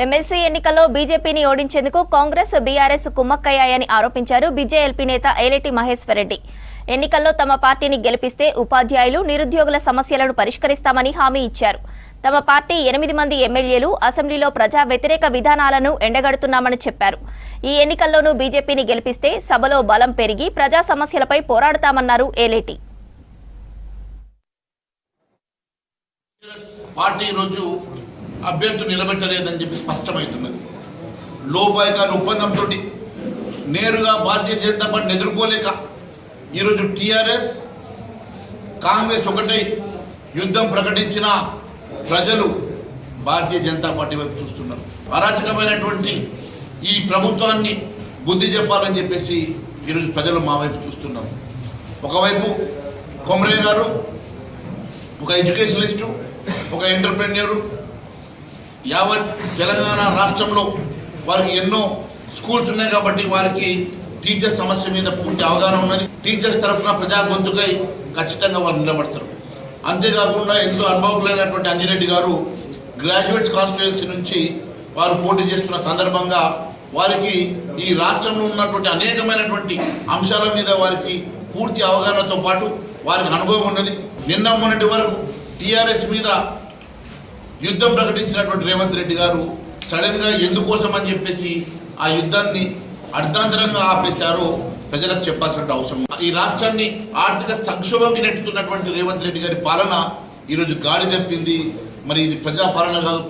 MLC ఎన్నికల్లో బీజేపీని ఓడించేందుకు Congress BRS కుమ్మక్కయ్యాయని ఆరోపించారు బీజేఎల్పీ నేత ఏలేటి మహేశ్వర్ రెడ్డి. ఎన్నికల్లో తమ పార్టీని గెలిపిస్తే ఉపాధ్యాయులు, నిరుద్యోగుల సమస్యలను పరిష్కరిస్తామని హామీ ఇచ్చారు. తమ పార్టీ 8 మంది ఎమ్మెల్యేలు అసెంబ్లీలో ప్రజా వ్యతిరేక విధానాలను ఎండగడుతున్నామని చెప్పారు. ఈ ఎన్నికల్లోనూ బీజేపీని గెలిపిస్తే సభలో బలం పెరిగి ప్రజా సమస్యలపై పోరాడతామన్నారు ఏలేటి. పార్టీ రోజు అభ్యర్థులు నిలబెట్టలేదని చెప్పి స్పష్టమవుతున్నది. లోపాయకాల ఒప్పందంతో నేరుగా భారతీయ జనతా పార్టీని ఎదుర్కోలేక ఈరోజు టీఆర్ఎస్ కాంగ్రెస్ ఒకటై యుద్ధం ప్రకటించిన ప్రజలు భారతీయ జనతా పార్టీ వైపు చూస్తున్నారు. అరాచకమైనటువంటి ఈ ప్రభుత్వాన్ని బుద్ధి చెప్పాలని చెప్పేసి ఈరోజు ప్రజలు మా వైపు చూస్తున్నారు. ఒకవైపు కొమరే గారు ఒక ఎడ్యుకేషనలిస్టు, ఒక ఎంటర్ప్రెన్యూరు, యావత్ తెలంగాణ రాష్ట్రంలో వారికి ఎన్నో స్కూల్స్ ఉన్నాయి కాబట్టి వారికి టీచర్స్ సమస్య మీద పూర్తి అవగాహన ఉన్నది. టీచర్స్ తరఫున ప్రజా గొంతుకై ఖచ్చితంగా వారు నిలబడతారు. అంతేకాకుండా ఎంతో అనుభవకులైనటువంటి అంజిరెడ్డి గారు గ్రాడ్యుయేట్స్ కాన్స్టిట్యుయెన్సీ నుంచి వారు పోటీ చేస్తున్న సందర్భంగా వారికి ఈ రాష్ట్రంలో ఉన్నటువంటి అనేకమైనటువంటి అంశాల మీద వారికి పూర్తి అవగాహనతో పాటు వారికి అనుభవం ఉన్నది. నిన్న మొన్నటి వరకు టీఆర్ఎస్ మీద యుద్ధం ప్రకటించినటువంటి రేవంత్ రెడ్డి గారు సడన్గా ఎందుకోసం అని చెప్పేసి ఆ యుద్ధాన్ని అర్ధాంతరంగా ఆపేశారో ప్రజలకు చెప్పాల్సిన అవసరం. ఈ రాష్ట్రాన్ని ఆర్థిక సంక్షోభంకి నెట్టుతున్నటువంటి రేవంత్ రెడ్డి గారి పాలన ఈరోజు గాడి తప్పింది. మరి ఇది ప్రజాపాలన కాదు.